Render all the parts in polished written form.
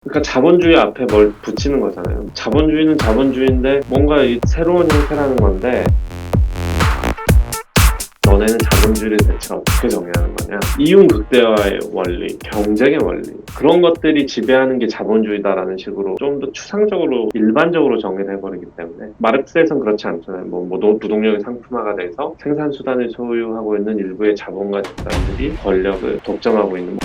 그러니까 자본주의 앞에 뭘 붙이는 거잖아요. 자본주의는 자본주의인데 뭔가 이 새로운 형태라는 건데 너네는 자본주의를 대체 어떻게 정의하는 거냐. 이윤극대화의 원리, 경쟁의 원리 그런 것들이 지배하는 게 자본주의다라는 식으로 좀 더 추상적으로 일반적으로 정의를 해버리기 때문에 마르크스에서는 그렇지 않잖아요. 부동력이 상품화가 돼서 생산수단을 소유하고 있는 일부의 자본가 집단들이 권력을 독점하고 있는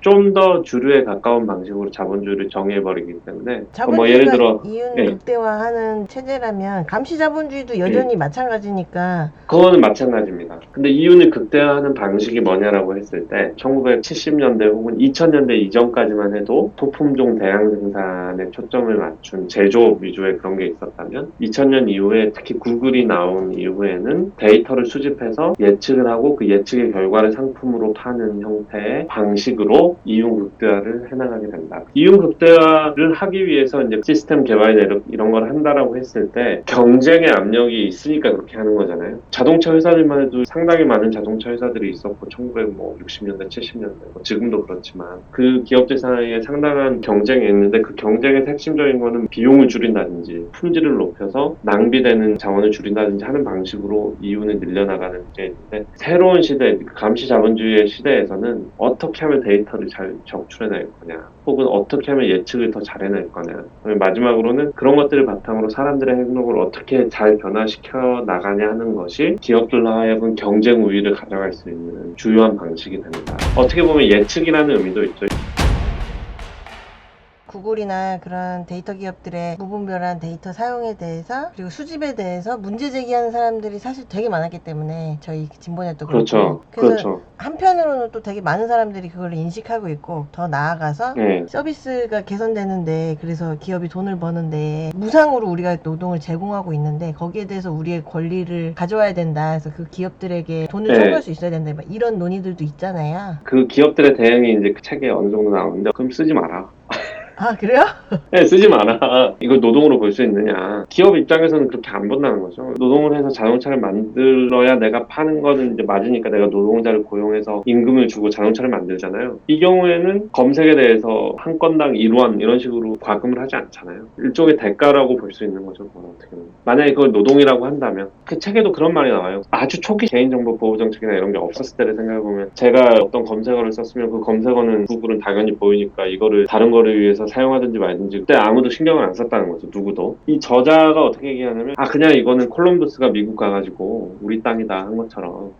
좀 더 주류에 가까운 방식으로 자본주의를 정의해버리기 때문에 자본주의가 예를 들어 이윤 예, 극대화하는 체제라면 감시자본주의도 여전히 마찬가지니까. 그거는 마찬가지입니다. 근데 이윤을 극대화하는 방식이 뭐냐라고 했을 때 1970년대 혹은 2000년대 이전까지만 해도 소품종 대량 생산에 초점을 맞춘 제조업 위주의 그런 게 있었다면 2000년 이후에 특히 구글이 나온 이후에는 데이터를 수집해서 예측을 하고 그 예측의 결과를 상품으로 파는 형태의 방식으로 이윤 극대화를 해나가게 된다. 이윤 극대화를 하기 위해서 이제 시스템 개발이나 이런 걸 한다라고 했을 때 경쟁의 압력이 있으니까 그렇게 하는 거잖아요. 자동차 회사들만 해도 상당히 많은 자동차 회사들이 있었고 1960년대, 70년대 지금도 그렇지만 그 기업들 사이에 상당한 경쟁이 있는데 그 경쟁의 핵심적인 거는 비용을 줄인다든지 품질을 높여서 낭비되는 자원을 줄인다든지 하는 방식으로 이윤을 늘려나가는 게 있는데 새로운 시대, 감시 자본주의의 시대에서는 어떻게 하면 데이터를 잘 적출해낼 거냐 혹은 어떻게 하면 예측을 더 잘해낼 거냐 마지막으로는 그런 것들을 바탕으로 사람들의 행동을 어떻게 잘 변화시켜 나가냐 하는 것이 기업들로 하여금 경쟁 우위를 가져갈 수 있는 주요한 방식이 된다. 어떻게 보면 예측이라는 의미도 있죠. 구글이나 그런 데이터 기업들의 무분별한 데이터 사용에 대해서 그리고 수집에 대해서 문제 제기하는 사람들이 사실 되게 많았기 때문에 저희 진보넷도 그렇죠. 그렇고 그래서 그렇죠. 한편으로는 또 되게 많은 사람들이 그걸 인식하고 있고 더 나아가서 네. 서비스가 개선되는데 그래서 기업이 돈을 버는데 무상으로 우리가 노동을 제공하고 있는데 거기에 대해서 우리의 권리를 가져와야 된다. 그래서 그 기업들에게 돈을 네. 청구할 수 있어야 된다. 막 이런 논의들도 있잖아요. 그 기업들의 대응이 이제 그 책에 어느 정도 나오는데 그럼 쓰지 마라. 아 그래요? 네, 쓰지 마라. 이걸 노동으로 볼 수 있느냐. 기업 입장에서는 그렇게 안 본다는 거죠. 노동을 해서 자동차를 만들어야 내가 파는 거는 이제 맞으니까 내가 노동자를 고용해서 임금을 주고 자동차를 만들잖아요. 이 경우에는 검색에 대해서 한 건당 1원 이런 식으로 과금을 하지 않잖아요. 일종의 대가라고 볼 수 있는 거죠. 그건 어떻게 보면. 만약에 그걸 노동이라고 한다면 그 책에도 그런 말이 나와요. 아주 초기 개인정보 보호 정책이나 이런 게 없었을 때를 생각해보면 제가 어떤 검색어를 썼으면 그 검색어는 구글은 당연히 보이니까 이거를 다른 거를 위해서 사용하든지 말든지 그때 아무도 신경을 안 썼다는 거죠. 누구도. 이 저자가 어떻게 얘기하냐면 그냥 이거는 콜럼버스가 미국 가가지고 우리 땅이다 한 것처럼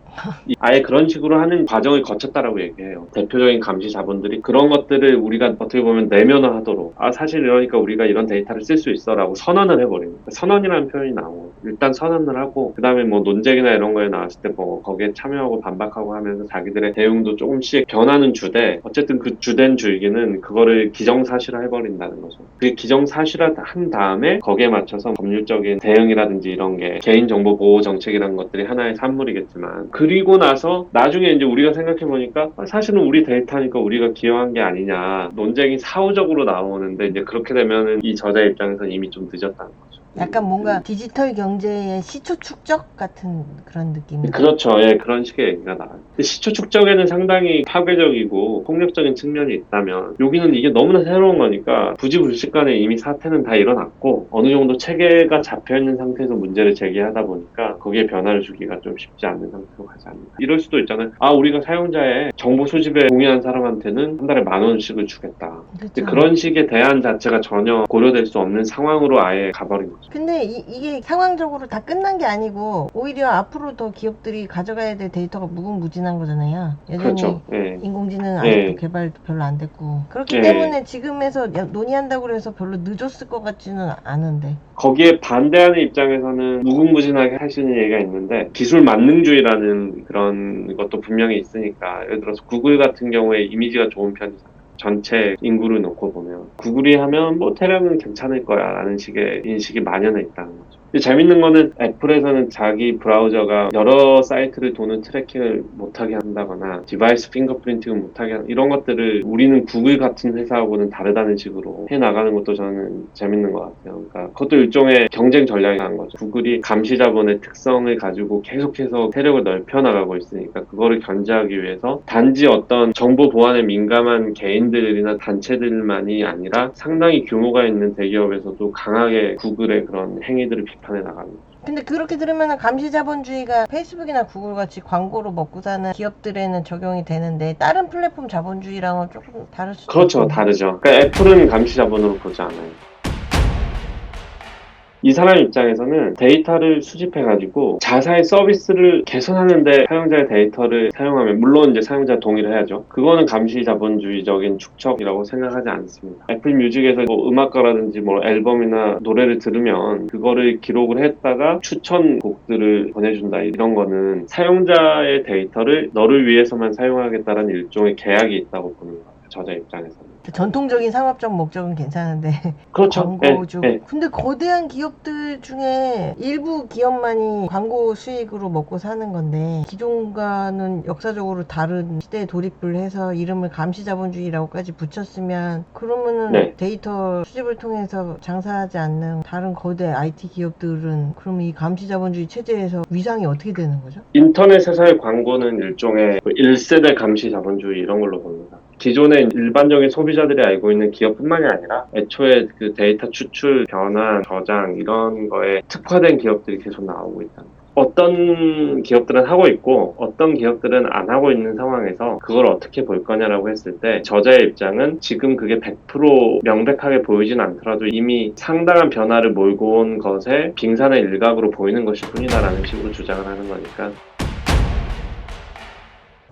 아예 그런 식으로 하는 과정을 거쳤다라고 얘기해요. 대표적인 감시 자본들이 그런 것들을 우리가 어떻게 보면 내면화하도록 사실 이러니까 우리가 이런 데이터를 쓸 수 있어라고 선언을 해버리는 거예요. 선언이라는 표현이 나오고 일단 선언을 하고 그 다음에 논쟁이나 이런 거에 나왔을 때 거기에 참여하고 반박하고 하면서 자기들의 대응도 조금씩 변하는 주되 어쨌든 그 주된 줄기는 그거를 기정사실화 해버린다는 거죠. 그 기정사실화 한 다음에 거기에 맞춰서 법률적인 대응이라든지 이런 게 개인정보 보호 정책이라는 것들이 하나의 산물이겠지만 그리고 나서 나중에 이제 우리가 생각해보니까 사실은 우리 데이터니까 우리가 기여한 게 아니냐 논쟁이 사후적으로 나오는데 이제 그렇게 되면은 이 저자 입장에서는 이미 좀 늦었다는 거죠. 약간 뭔가 디지털 경제의 시초 축적 같은 그런 느낌이죠. 그렇죠. 예, 그런 식의 얘기가 나와요. 시초 축적에는 상당히 파괴적이고 폭력적인 측면이 있다면 여기는 이게 너무나 새로운 거니까 부지불식간에 이미 사태는 다 일어났고 어느 정도 체계가 잡혀있는 상태에서 문제를 제기하다 보니까 거기에 변화를 주기가 좀 쉽지 않은 상태로 가지 않는다. 이럴 수도 있잖아요. 우리가 사용자의 정보 수집에 동의한 사람한테는 한 달에 10,000원씩을 주겠다. 그렇죠. 그런 식의 대안 자체가 전혀 고려될 수 없는 상황으로 아예 가버린 거죠. 근데 이게 상황적으로 다 끝난 게 아니고 오히려 앞으로 더 기업들이 가져가야 될 데이터가 무궁무진한 거잖아요. 여전히 그렇죠. 예. 인공지능 아직도 예. 개발도 별로 안 됐고 그렇기 예. 때문에 지금에서 논의한다고 해서 별로 늦었을 것 같지는 않은데 거기에 반대하는 입장에서는 무궁무진하게 할 수 있는 얘기가 있는데 기술 만능주의라는 그런 것도 분명히 있으니까 예를 들어서 구글 같은 경우에 이미지가 좋은 편이잖아요. 전체 인구를 놓고 보면 구글이 하면 테라는 괜찮을 거야 라는 식의 인식이 만연해 있다는 거죠. 근데 재밌는 거는 애플에서는 자기 브라우저가 여러 사이트를 도는 트래킹을 못하게 한다거나 디바이스 핑거프린팅을 못하게 하는 이런 것들을 우리는 구글 같은 회사하고는 다르다는 식으로 해나가는 것도 저는 재밌는 것 같아요. 그러니까 그것도 일종의 경쟁 전략이라는 거죠. 구글이 감시 자본의 특성을 가지고 계속해서 세력을 넓혀나가고 있으니까 그거를 견제하기 위해서 단지 어떤 정보 보안에 민감한 개인들이나 단체들만이 아니라 상당히 규모가 있는 대기업에서도 강하게 구글의 그런 행위들을 비판해 나가는 거죠. 근데 그렇게 들으면 감시 자본주의가 페이스북이나 구글 같이 광고로 먹고 사는 기업들에는 적용이 되는데 다른 플랫폼 자본주의랑은 조금 다를 수도 그렇죠. 있겠네요. 다르죠. 그러니까 애플은 감시 자본으로 보지 않아요. 이 사람 입장에서는 데이터를 수집해가지고 자사의 서비스를 개선하는데 사용자의 데이터를 사용하면 물론 이제 사용자 동의를 해야죠. 그거는 감시 자본주의적인 축척이라고 생각하지 않습니다. 애플 뮤직에서 뭐 음악가라든지 뭐 앨범이나 노래를 들으면 그거를 기록을 했다가 추천곡들을 보내준다 이런 거는 사용자의 데이터를 너를 위해서만 사용하겠다는 일종의 계약이 있다고 보는 거예요. 저자 입장에서는. 전통적인 상업적 목적은 괜찮은데 그렇죠. 광고주. 예. 근데 거대한 기업들 중에 일부 기업만이 광고 수익으로 먹고 사는 건데 기존과는 역사적으로 다른 시대에 돌입을 해서 이름을 감시자본주의라고까지 붙였으면 그러면은 네. 데이터 수집을 통해서 장사하지 않는 다른 거대 IT 기업들은 그럼 이 감시자본주의 체제에서 위상이 어떻게 되는 거죠? 인터넷에서의 광고는 일종의 1세대 감시 자본주의 이런 걸로 봅니다. 기존의 일반적인 소비자들이 알고 있는 기업뿐만이 아니라 애초에 그 데이터 추출, 변환, 저장 이런 거에 특화된 기업들이 계속 나오고 있다. 어떤 기업들은 하고 있고 어떤 기업들은 안 하고 있는 상황에서 그걸 어떻게 볼 거냐라고 했을 때 저자의 입장은 지금 그게 100% 명백하게 보이진 않더라도 이미 상당한 변화를 몰고 온 것에 빙산의 일각으로 보이는 것일 뿐이다라는 식으로 주장을 하는 거니까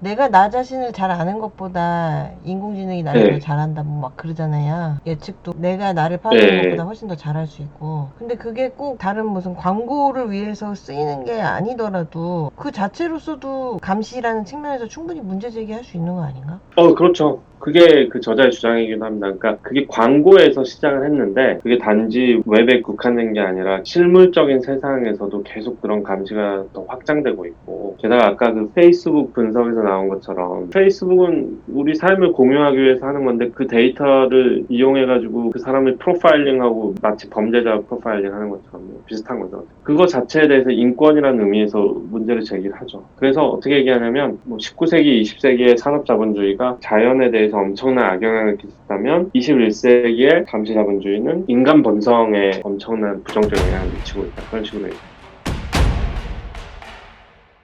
내가 나 자신을 잘 아는 것보다 인공지능이 나를 네. 더 잘한다 뭐 막 그러잖아요. 예측도 내가 나를 파악하는 네. 것보다 훨씬 더 잘할 수 있고. 근데 그게 꼭 다른 무슨 광고를 위해서 쓰이는 게 아니더라도 그 자체로서도 감시라는 측면에서 충분히 문제 제기할 수 있는 거 아닌가? 그렇죠. 그게 그 저자의 주장이기도 합니다. 그러니까 그게 광고에서 시작을 했는데 그게 단지 웹에 국한된 게 아니라 실물적인 세상에서도 계속 그런 감시가 더 확장되고 있고 게다가 아까 그 페이스북 분석에서 나온 것처럼 페이스북은 우리 삶을 공유하기 위해서 하는 건데 그 데이터를 이용해가지고 그 사람을 프로파일링하고 마치 범죄자 프로파일링 하는 것처럼 비슷한 거죠. 그거 자체에 대해서 인권이라는 의미에서 문제를 제기하죠. 그래서 어떻게 얘기하냐면 19세기, 20세기의 산업자본주의가 자연에 대해서 엄청난 악영향을 끼쳤다면 21세기의 감시자본주의는 인간 본성에 엄청난 부정적 영향을 미치고 있다. 그런 식으로 얘기해요.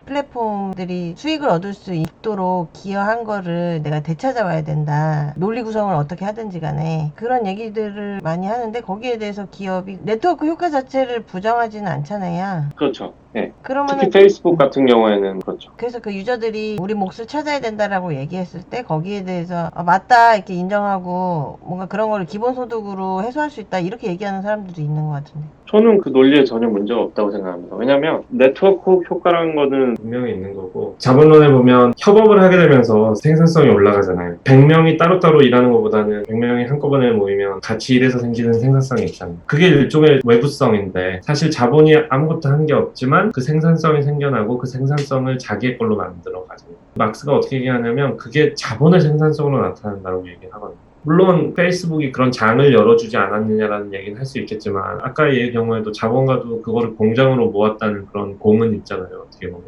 플랫폼들이 수익을 얻을 수 있도록 기여한 거를 내가 되찾아와야 된다. 논리 구성을 어떻게 하든지 간에 그런 얘기들을 많이 하는데 거기에 대해서 기업이 네트워크 효과 자체를 부정하지는 않잖아요. 그렇죠. 네. 그러면은 특히 페이스북 같은 경우에는 그렇죠. 그래서 그 유저들이 우리 몫을 찾아야 된다라고 얘기했을 때 거기에 대해서 맞다 이렇게 인정하고 뭔가 그런 거를 기본소득으로 해소할 수 있다 이렇게 얘기하는 사람들도 있는 것 같은데. 저는 그 논리에 전혀 문제가 없다고 생각합니다. 왜냐하면 네트워크 효과라는 거는 분명히 있는 거고 자본론에 보면 협업을 하게 되면서 생산성이 올라가잖아요. 100명이 따로따로 일하는 것보다는 100명이 한꺼번에 모이면 같이 일해서 생기는 생산성이 있잖아요. 그게 일종의 외부성인데 사실 자본이 아무것도 한 게 없지만 그 생산성이 생겨나고 그 생산성을 자기의 걸로 만들어 가지고 막스가 어떻게 얘기하냐면 그게 자본의 생산성으로 나타난다고 얘기하거든요. 물론 페이스북이 그런 장을 열어주지 않았느냐라는 얘기는 할 수 있겠지만 아까의 경우에도 자본가도 그거를 공장으로 모았다는 그런 공은 있잖아요. 어떻게 보면.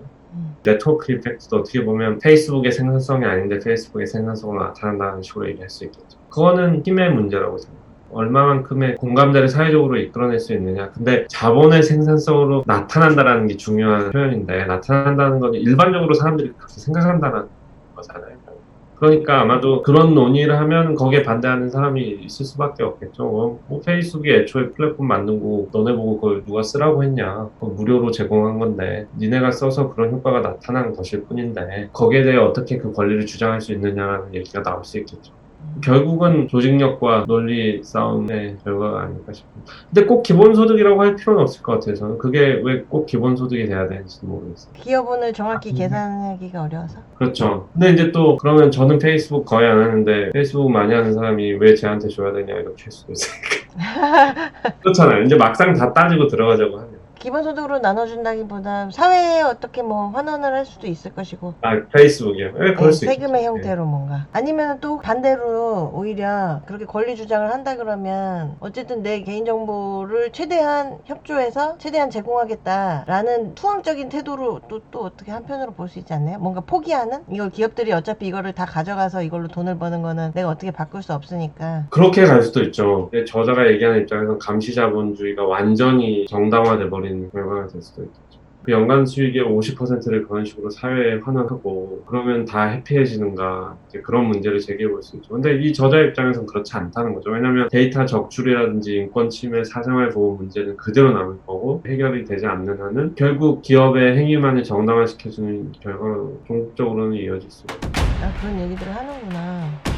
네트워크 이펙트도 어떻게 보면 페이스북의 생산성이 아닌데 페이스북의 생산성으로 나타난다는 식으로 얘기할 수 있겠죠. 그거는 힘의 문제라고 생각합니다. 얼마만큼의 공감대를 사회적으로 이끌어낼 수 있느냐. 근데 자본의 생산성으로 나타난다라는 게 중요한 표현인데 나타난다는 건 일반적으로 사람들이 그렇게 생각한다는 거잖아요. 그러니까 아마도 그런 논의를 하면 거기에 반대하는 사람이 있을 수밖에 없겠죠. 페이스북이 애초에 플랫폼 만들고 너네 보고 그걸 누가 쓰라고 했냐. 무료로 제공한 건데 니네가 써서 그런 효과가 나타난 것일 뿐인데 거기에 대해 어떻게 그 권리를 주장할 수 있느냐는 얘기가 나올 수 있겠죠. 결국은 조직력과 논리 싸움의 결과가 아닐까 싶습니다. 근데 꼭 기본소득이라고 할 필요는 없을 것 같아요. 저는 그게 왜 꼭 기본소득이 돼야 되는지도 모르겠어요. 기여분을 정확히 계산하기가 어려워서? 그렇죠. 근데 이제 또 그러면 저는 페이스북 거의 안 하는데 페이스북 많이 하는 사람이 왜 쟤한테 줘야 되냐 이렇게 할 수도 있으니까. 그렇잖아요. 이제 막상 다 따지고 들어가자고 하면. 기본소득으로 나눠준다기보다 사회에 어떻게 뭐 환원을 할 수도 있을 것이고 페이스북이요? 네, 그럴 수 세금의 있죠. 형태로 뭔가 아니면 또 반대로 오히려 그렇게 권리 주장을 한다 그러면 어쨌든 내 개인정보를 최대한 협조해서 최대한 제공하겠다라는 투항적인 태도로 또 어떻게 한편으로 볼 수 있지 않나요? 뭔가 포기하는? 이걸 기업들이 어차피 이거를 다 가져가서 이걸로 돈을 버는 거는 내가 어떻게 바꿀 수 없으니까 그렇게 갈 수도 있죠. 근데 저자가 얘기하는 입장에서 감시자본주의가 완전히 정당화돼 버리는 결과가 될 수도 있겠죠. 그 연간 수익의 50%를 그런 식으로 사회에 환원하고 그러면 다 해피해지는가, 이제 그런 문제를 제기해 볼 수 있죠. 근데 이 저자 입장에서는 그렇지 않다는 거죠. 왜냐하면 데이터 적출이라든지 인권 침해, 사생활 보호 문제는 그대로 남을 거고 해결이 되지 않는 한은 결국 기업의 행위만을 정당화시켜주는 결과로 종국적으로는 이어질 수 있죠. 그런 얘기들을 하는구나.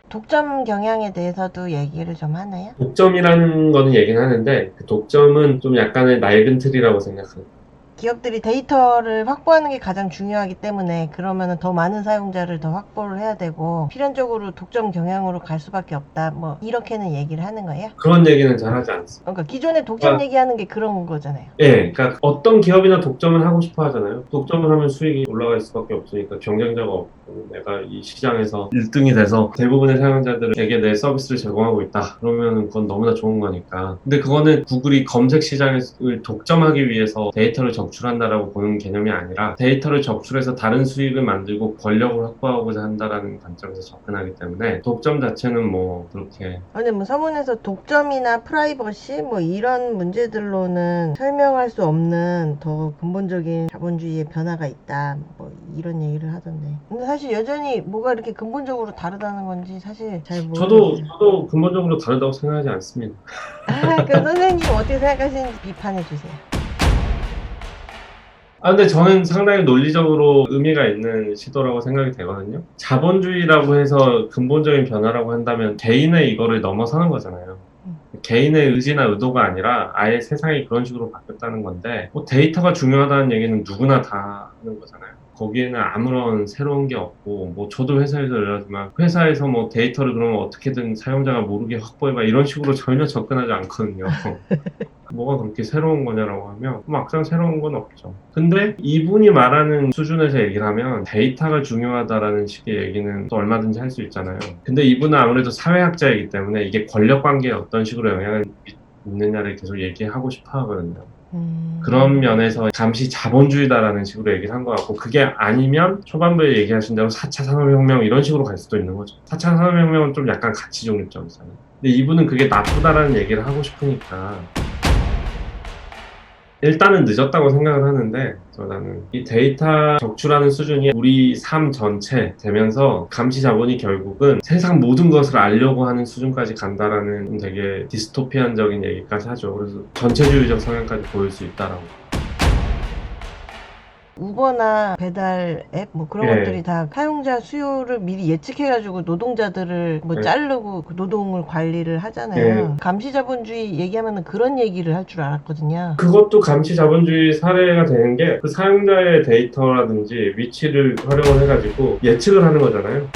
독점 경향에 대해서도 얘기를 좀 하나요? 독점이라는 거는 얘기는 하는데 그 독점은 좀 약간의 낡은 틀이라고 생각합니다. 기업들이 데이터를 확보하는 게 가장 중요하기 때문에 그러면은 더 많은 사용자를 더 확보를 해야 되고 필연적으로 독점 경향으로 갈 수밖에 없다. 뭐 이렇게는 얘기를 하는 거예요? 그런 얘기는 잘 하지 않습니다. 그러니까 기존에 독점 아. 얘기하는 게 그런 거잖아요. 예, 그러니까 어떤 기업이나 독점을 하고 싶어 하잖아요. 독점을 하면 수익이 올라갈 수밖에 없으니까 경쟁자가 없고 내가 이 시장에서 1등이 돼서 대부분의 사용자들에게 내 서비스를 제공하고 있다. 그러면 그건 너무나 좋은 거니까. 근데 그거는 구글이 검색 시장을 독점하기 위해서 데이터를 적출한다라고 보는 개념이 아니라 데이터를 적출해서 다른 수익을 만들고 권력을 확보하고자 한다라는 관점에서 접근하기 때문에 독점 자체는 뭐 그렇게 근데 뭐 서문에서 독점이나 프라이버시 뭐 이런 문제들로는 설명할 수 없는 더 근본적인 자본주의의 변화가 있다. 뭐 이런 얘기를 하던데. 근데 사실 여전히 뭐가 이렇게 근본적으로 다르다는 건지 사실 잘 모르겠어요. 저도 근본적으로 다르다고 생각하지 않습니다. 그 선생님 어떻게 생각하시는지 비판해 주세요. 근데 저는 상당히 논리적으로 의미가 있는 시도라고 생각이 되거든요. 자본주의라고 해서 근본적인 변화라고 한다면 개인의 이거를 넘어서는 거잖아요. 개인의 의지나 의도가 아니라 아예 세상이 그런 식으로 바뀌었다는 건데, 뭐 데이터가 중요하다는 얘기는 누구나 다 하는 거잖아요. 거기에는 아무런 새로운 게 없고, 뭐 저도 회사에서 일하지만 회사에서 뭐 데이터를 그러면 어떻게든 사용자가 모르게 확보해봐 이런 식으로 전혀 접근하지 않거든요. 뭐가 그렇게 새로운 거냐라고 하면 막상 새로운 건 없죠. 근데 이분이 말하는 수준에서 얘기를 하면 데이터가 중요하다라는 식의 얘기는 또 얼마든지 할 수 있잖아요. 근데 이분은 아무래도 사회학자이기 때문에 이게 권력 관계에 어떤 식으로 영향을 미치느냐를 계속 얘기하고 싶어 하거든요. 그런 면에서 잠시 자본주의다라는 식으로 얘기를 한 것 같고, 그게 아니면 초반부에 얘기하신 대로 4차 산업혁명 이런 식으로 갈 수도 있는 거죠. 4차 산업혁명은 좀 약간 가치 중립적이잖아요. 근데 이분은 그게 나쁘다라는 얘기를 하고 싶으니까 일단은 늦었다고 생각을 하는데, 저는 이 데이터 적출하는 수준이 우리 삶 전체 되면서 감시 자본이 결국은 세상 모든 것을 알려고 하는 수준까지 간다라는 되게 디스토피안적인 얘기까지 하죠. 그래서 전체주의적 성향까지 보일 수 있다라고. 우버나 배달 앱 뭐 그런 예. 것들이 다 사용자 수요를 미리 예측해가지고 노동자들을 뭐 예. 자르고 그 노동을 관리를 하잖아요. 감시자본주의 얘기하면 그런 얘기를 할 줄 알았거든요. 그것도 감시 자본주의 사례가 되는 게 그 사용자의 데이터라든지 위치를 활용을 해가지고 예측을 하는 거잖아요.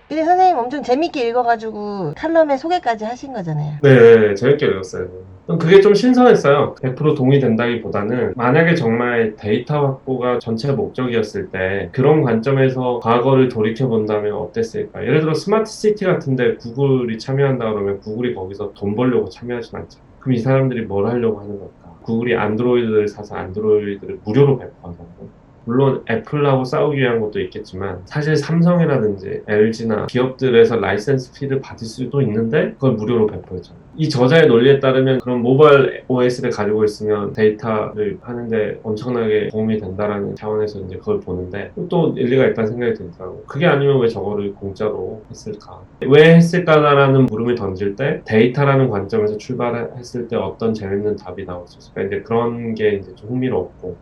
근데 선생님 엄청 재밌게 읽어가지고 칼럼에 소개까지 하신 거잖아요. 네, 재밌게 읽었어요. 그게 좀 신선했어요. 100% 동의된다기보다는 만약에 정말 데이터 확보가 전체 목적이었을 때 그런 관점에서 과거를 돌이켜본다면 어땠을까? 예를 들어 스마트 시티 같은데 구글이 참여한다 그러면 구글이 거기서 돈 벌려고 참여하진 않죠. 그럼 이 사람들이 뭘 하려고 하는 걸까? 구글이 안드로이드를 사서 안드로이드를 무료로 배포하잖아요. 물론 애플하고 싸우기 위한 것도 있겠지만 사실 삼성이라든지 LG나 기업들에서 라이센스 피를 받을 수도 있는데 그걸 무료로 배포했잖아요. 이 저자의 논리에 따르면 그런 모바일 OS를 가지고 있으면 데이터를 하는데 엄청나게 도움이 된다라는 차원에서 이제 그걸 보는데 또 일리가 있다는 생각이 들더라고요. 그게 아니면 왜 저거를 공짜로 했을까? 왜 했을까라는 물음을 던질 때 데이터라는 관점에서 출발했을 때 어떤 재밌는 답이 나올 수 있을까? 이제 그런 게 이제 좀 흥미롭고.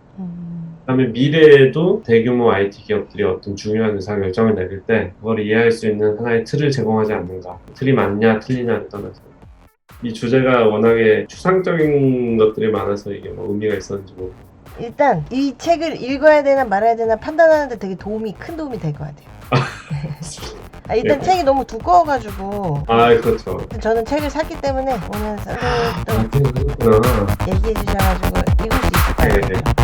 그다음에 미래에도 대규모 IT 기업들이 어떤 중요한 의사결정을 내릴 때 그걸 이해할 수 있는 하나의 틀을 제공하지 않는가. 틀이 맞냐 틀리냐를 떠나서 이 주제가 워낙에 추상적인 것들이 많아서 이게 뭐 의미가 있었는지 모르겠어요. 일단 이 책을 읽어야 되나 말아야 되나 판단하는데 되게 큰 도움이 될 것 같아요. 일단 네. 책이 너무 두꺼워가지고 그렇죠. 저는 책을 샀기 때문에 오늘 선생님이 또 그렇구나. 얘기해 주셔가지고 읽을 수 있을 것 네, 같아요. 네.